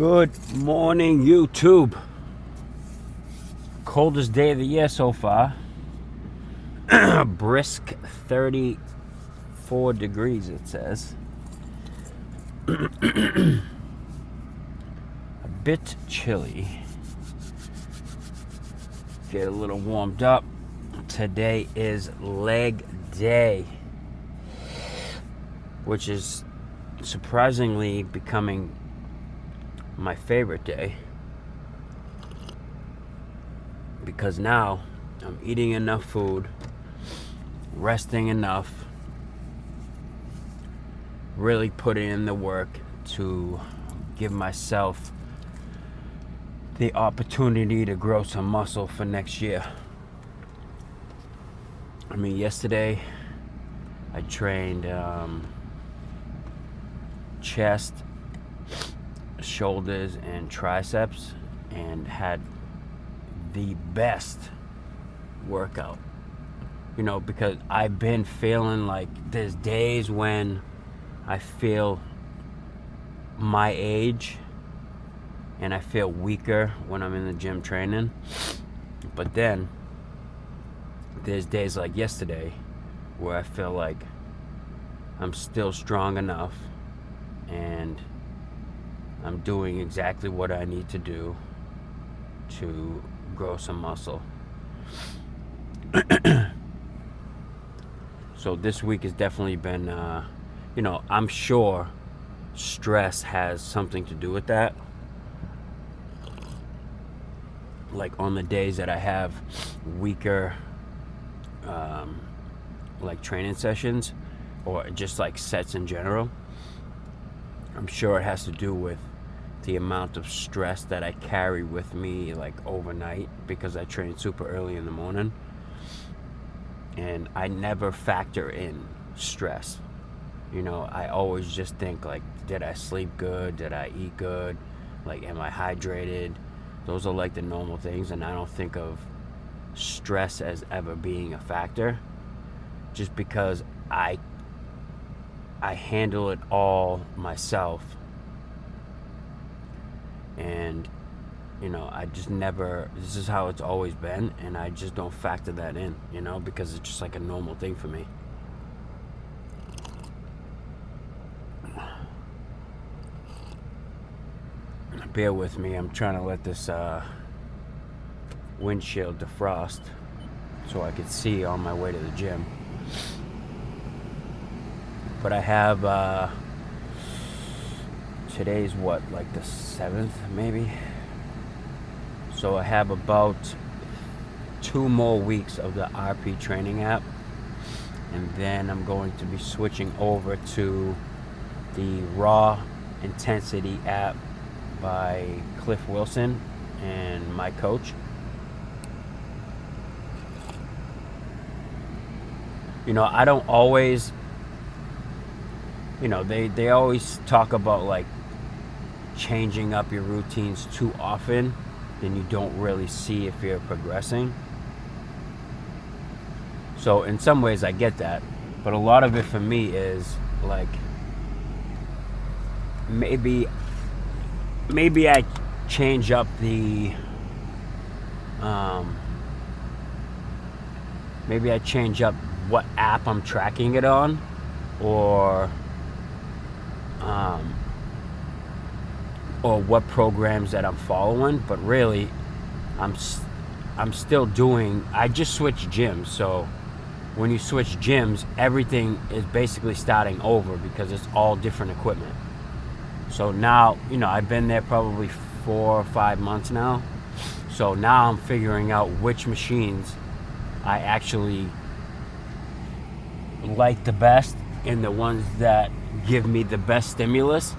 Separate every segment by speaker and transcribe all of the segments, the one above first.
Speaker 1: Good morning, YouTube. Coldest day of the year so far. Brisk 34 degrees, it says. A bit chilly. Get a little warmed up. Today is leg day, which is surprisingly becoming my favorite day, because now I'm eating enough food, resting enough, really putting in the work to give myself the opportunity to grow some muscle for next year. I mean, yesterday I trained chest, shoulders, and triceps, and had the best workout. You know, because I've been feeling like there's days when I feel my age and I feel weaker when I'm in the gym training. But then there's days like yesterday where I feel like I'm still strong enough and I'm doing exactly what I need to do to grow some muscle. So this week has definitely been, I'm sure stress has something to do with that. Like on the days that I have weaker, like training sessions or just like sets in general, I'm sure it has to do with the amount of stress that I carry with me like overnight, because I train super early in the morning and I never factor in stress. You know, I always just think like, did I sleep good? Did I eat good? Like, am I hydrated? Those are like the normal things, and I don't think of stress as ever being a factor, just because I handle it all myself. And I just never, this is how it's always been, and I just don't factor that in, because it's just like a normal thing for me. Bear with me, I'm trying to let this windshield defrost so I could see on my way to the gym. But I have today's like the 7th maybe, so I have about 2 more weeks of the RP training app, and then I'm going to be switching over to the Raw Intensity app by Cliff Wilson and my coach. I don't always, they always talk about like changing up your routines too often, then you don't really see if you're progressing. So in some ways I get that, but a lot of it for me is like, maybe I change up the maybe I change up what app I'm tracking it on, or what programs that I'm following. But really, I'm still doing, I just switched gyms. So when you switch gyms, everything is basically starting over, because it's all different equipment. So now, I've been there probably 4 or 5 months now. So now I'm figuring out which machines I actually like the best, and the ones that give me the best stimulus,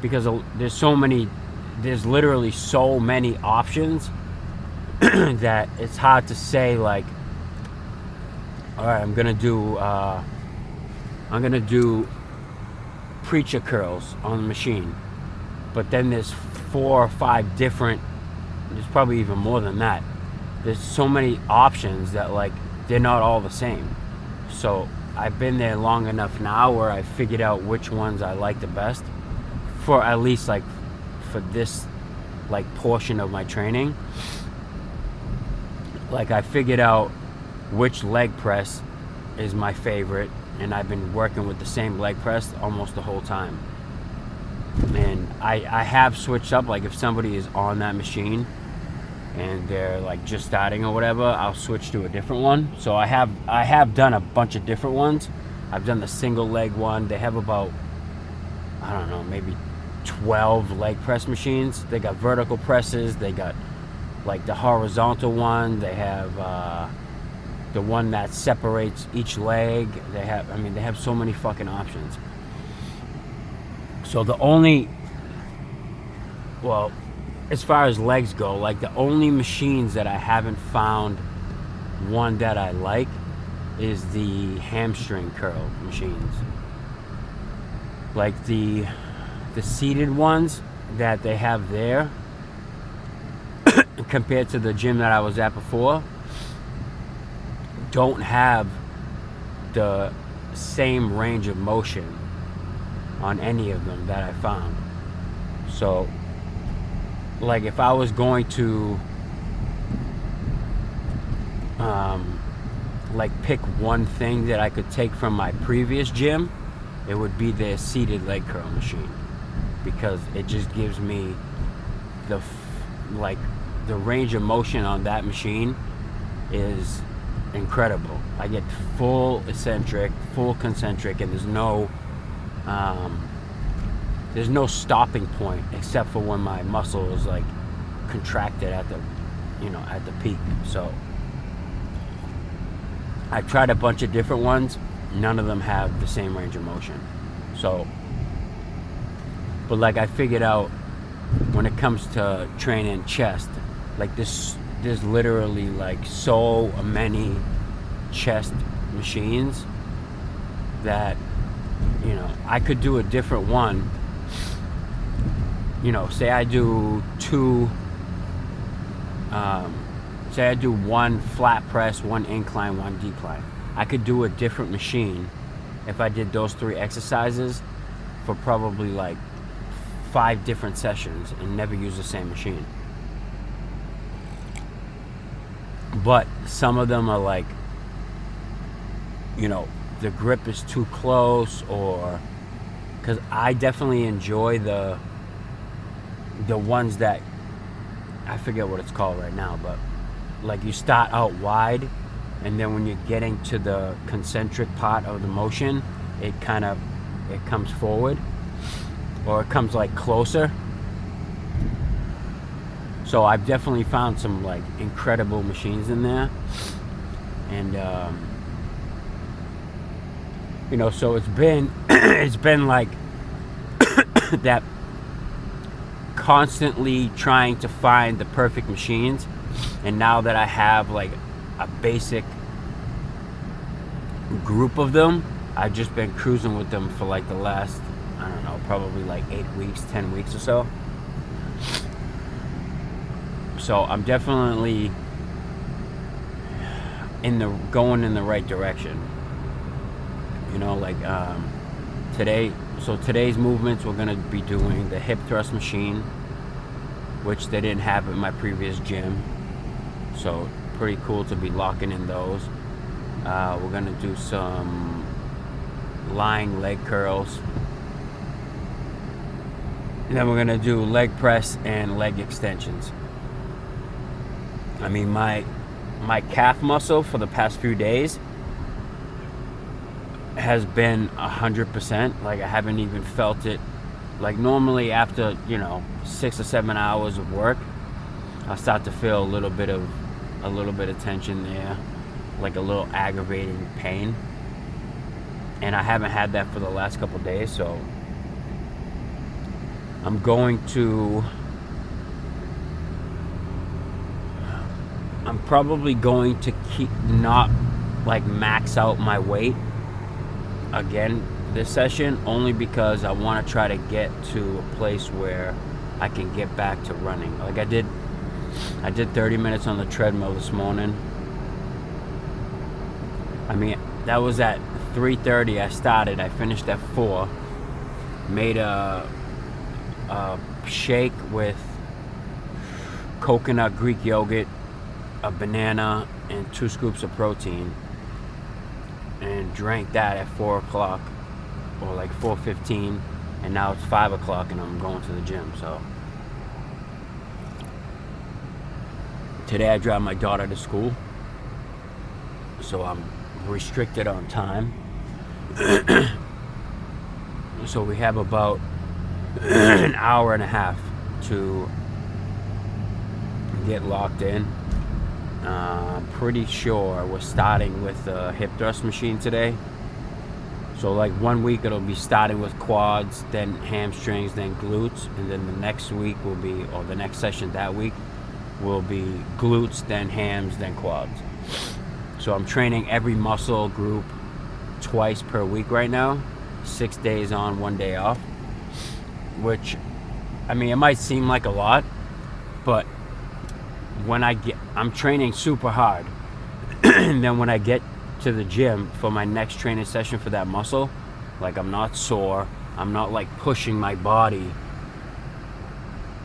Speaker 1: because there's literally so many options that it's hard to say like, all right, I'm gonna do preacher curls on the machine, but then there's 4 or 5 different, there's probably even more than that. There's so many options that like they're not all the same. So I've been there long enough now where I figured out which ones I like the best for at least like for this like portion of my training, like I figured out which leg press is my favorite, and I've been working with the same leg press almost the whole time. And I have switched up, like if somebody is on that machine and they're like just starting or whatever, I'll switch to a different one. So I have done a bunch of different ones. I've done the single leg one. They have about, I don't know, maybe 12 leg press machines. They got vertical presses, they got like the horizontal one, they have the one that separates each leg. They have so many fucking options. So as far as legs go, like the only machines that I haven't found one that I like is the hamstring curl machines. Like the seated ones that they have there compared to the gym that I was at before don't have the same range of motion on any of them that I found. So like if I was going to like pick one thing that I could take from my previous gym, it would be the seated leg curl machine, because it just gives me the range of motion on that machine is incredible. I get full eccentric, full concentric, and there's no stopping point except for when my muscle is like contracted at the peak. So I've tried a bunch of different ones. None of them have the same range of motion. So, but like I figured out when it comes to training chest, like there's literally like so many chest machines that, I could do a different one. Say I do one flat press, one incline, one decline. I could do a different machine if I did those 3 exercises for probably like 5 different sessions and never use the same machine. But some of them are like, the grip is too close, or because I definitely enjoy the ones that, I forget what it's called right now, but like you start out wide, and then when you're getting to the concentric part of the motion, it comes forward, or it comes like closer. So I've definitely found some like incredible machines in there, and so it's been like that, constantly trying to find the perfect machines. And now that I have like a basic group of them, I've just been cruising with them for like the last, I don't know, probably like 8 weeks, 10 weeks or so. So I'm definitely going in the right direction. Today's movements, we're gonna be doing the hip thrust machine, which they didn't have at my previous gym. So pretty cool to be locking in those. We're gonna do some lying leg curls, and then we're gonna do leg press and leg extensions. I mean, my calf muscle for the past few days has been 100%. Like I haven't even felt it. Like normally after 6 or 7 hours of work, I start to feel a little bit of tension there, like a little aggravating pain, and I haven't had that for the last couple of days. So I'm probably going to keep not like max out my weight again this session, only because I want to try to get to a place where I can get back to running. Like I did 30 minutes on the treadmill this morning. I mean, that was at 3:30 I started. I finished at 4. Made a shake with coconut Greek yogurt, a banana, and 2 scoops of protein, and drank that at 4 o'clock or like 4:15, and now it's 5 o'clock and I'm going to the gym. So today I drive my daughter to school, so I'm restricted on time. So we have about an hour and a half to get locked in. I'm pretty sure we're starting with the hip thrust machine today. So like 1 week it'll be starting with quads, then hamstrings, then glutes, and then the next week will be, or the next session that week will be glutes, then hams, then quads. So I'm training every muscle group twice per week right now, 6 days on, 1 day off, which, I mean, it might seem like a lot, but when I'm training super hard, and then when I get to the gym for my next training session for that muscle, like, I'm not sore, I'm not like pushing my body,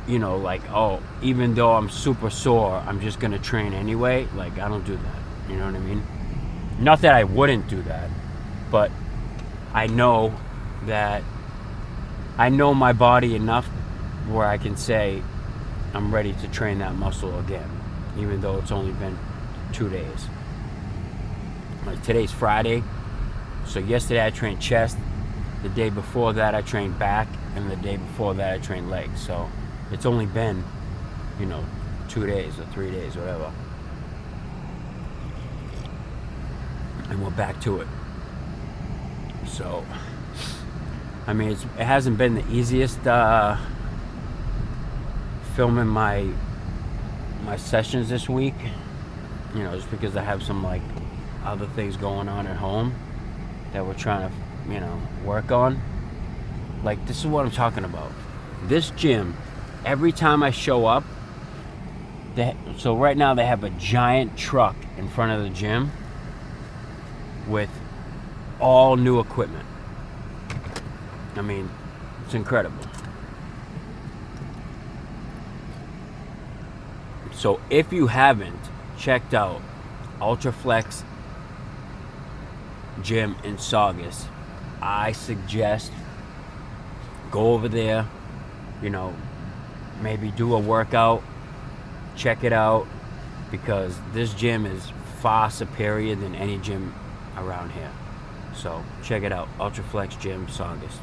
Speaker 1: you know, like, oh, even though I'm super sore, I'm just gonna train anyway. Like, I don't do that, you know what I mean? Not that I wouldn't do that, but I know my body enough where I can say I'm ready to train that muscle again, even though it's only been 2 days. Like, today's Friday, so yesterday I trained chest, the day before that I trained back, and the day before that I trained legs. So it's only been, 2 days or 3 days, whatever. And we're back to it. So, I mean, it hasn't been the easiest filming my sessions this week, just because I have some like other things going on at home that we're trying to, work on. Like, this is what I'm talking about. This gym, every time I show up, so right now they have a giant truck in front of the gym with all new equipment. I mean, it's incredible. So if you haven't checked out Ultraflex Gym in Saugus, I suggest go over there, maybe do a workout, check it out, because this gym is far superior than any gym around here. So check it out, Ultraflex Gym Saugus.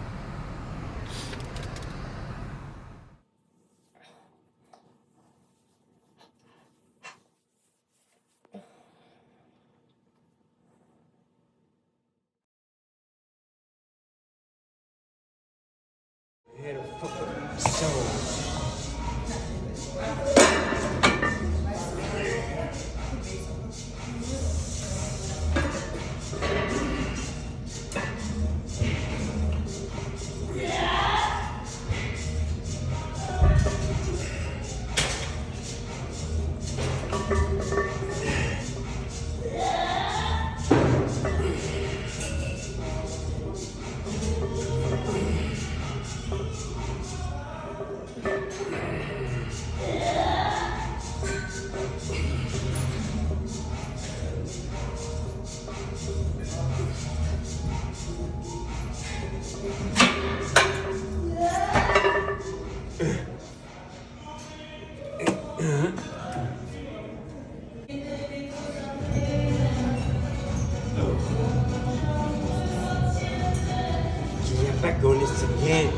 Speaker 2: Back on this again.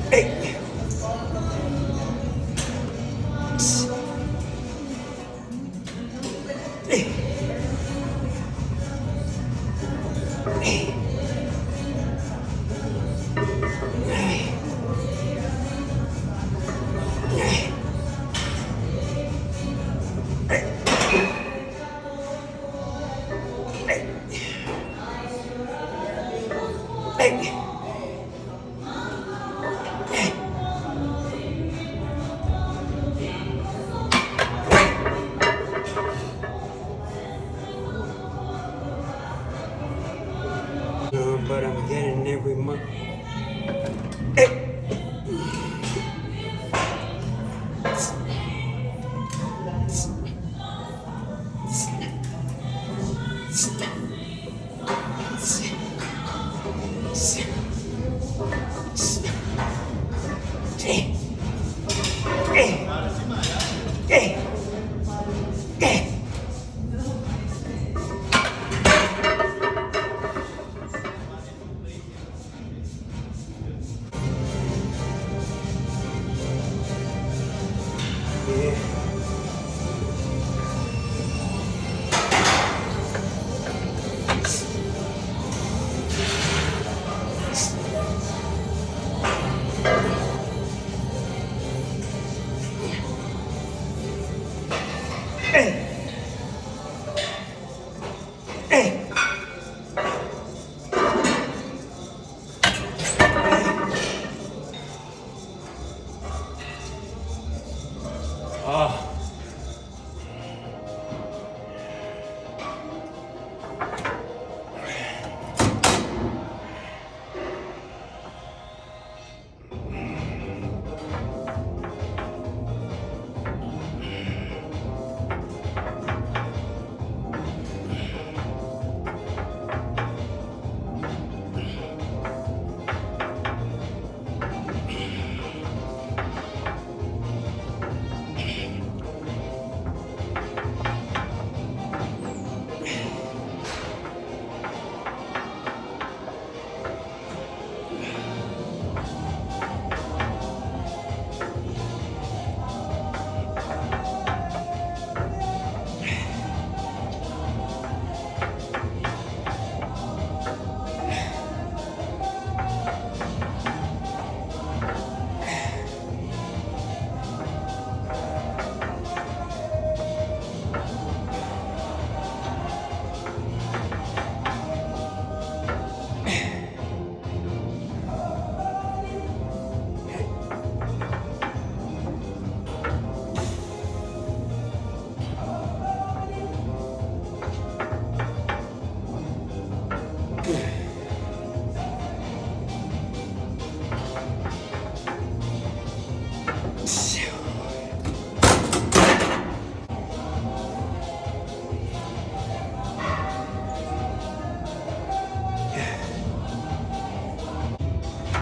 Speaker 2: Hey. Hey. Hey. But I'm getting every month. Hey.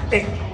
Speaker 2: Hey.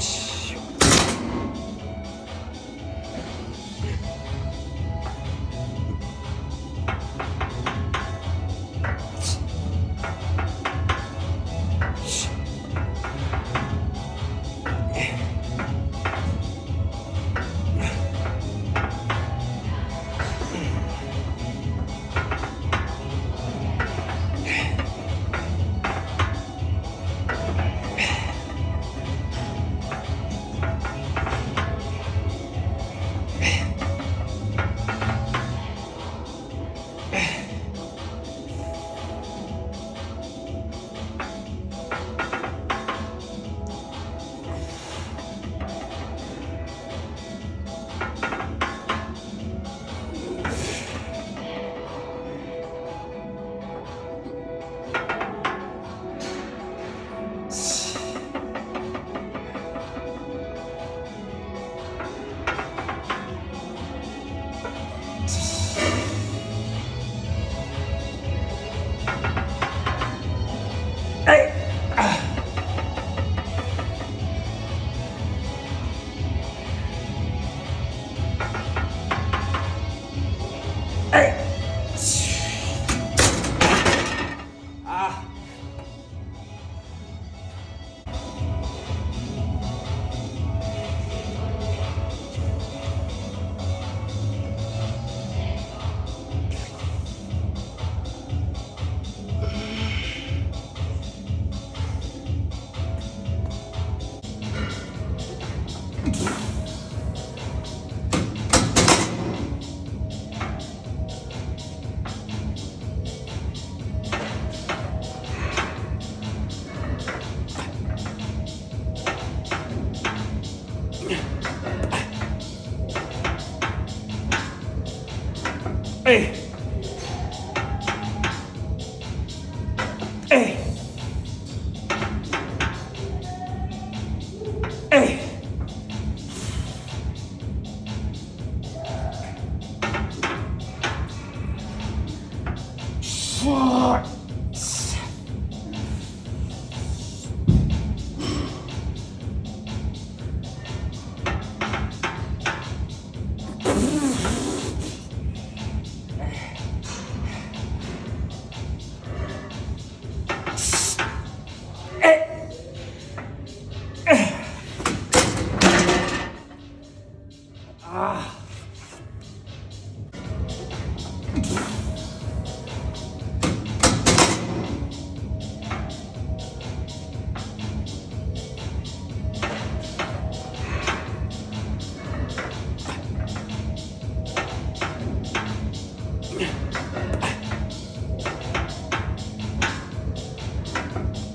Speaker 2: Hey. Hey. Hey. Fuck.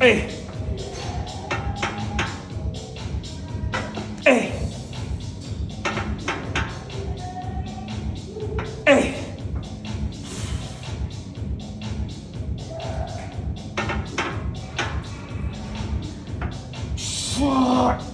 Speaker 2: Hey. Hey. Hey. Fuck.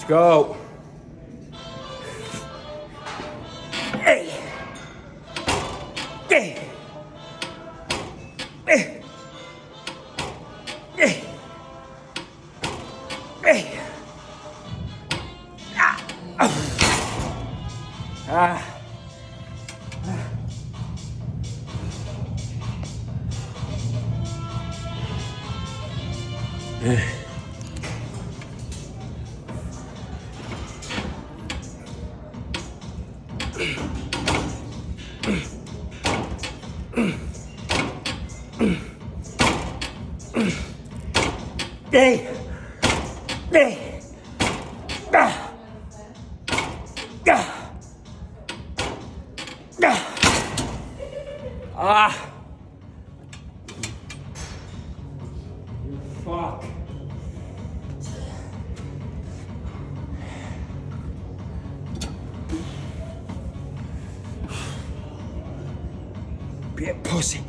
Speaker 2: Let's go. Hey. Hey. Hey. Hey. Hey. Ah. Hey. Hey. Ah. Ah. Ah. Fuck. Be a pussy.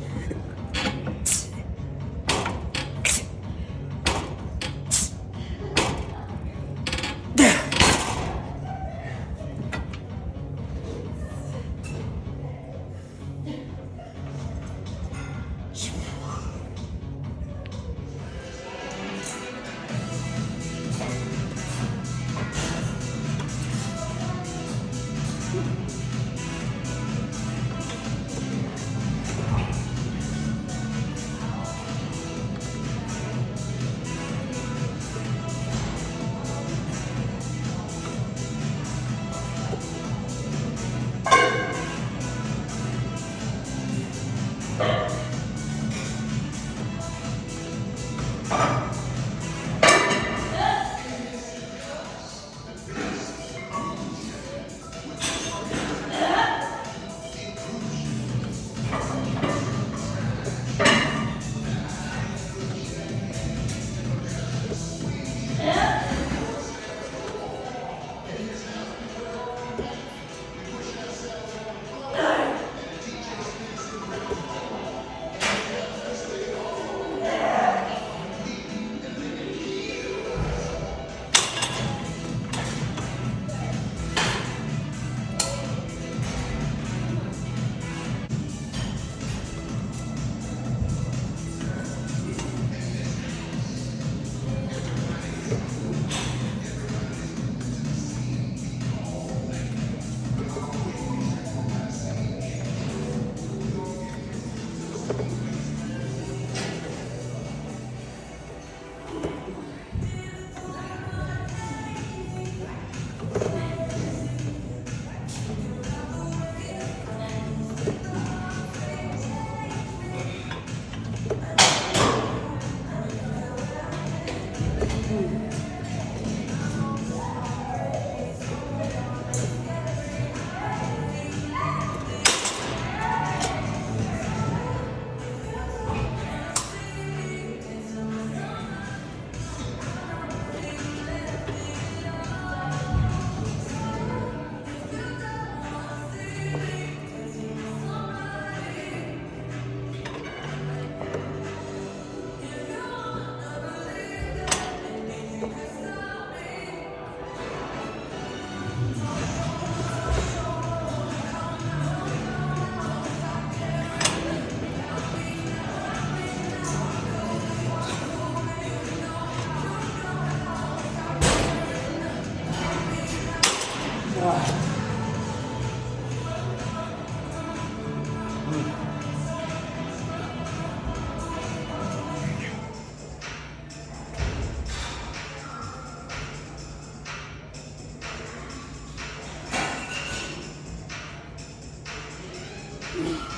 Speaker 2: Ooh.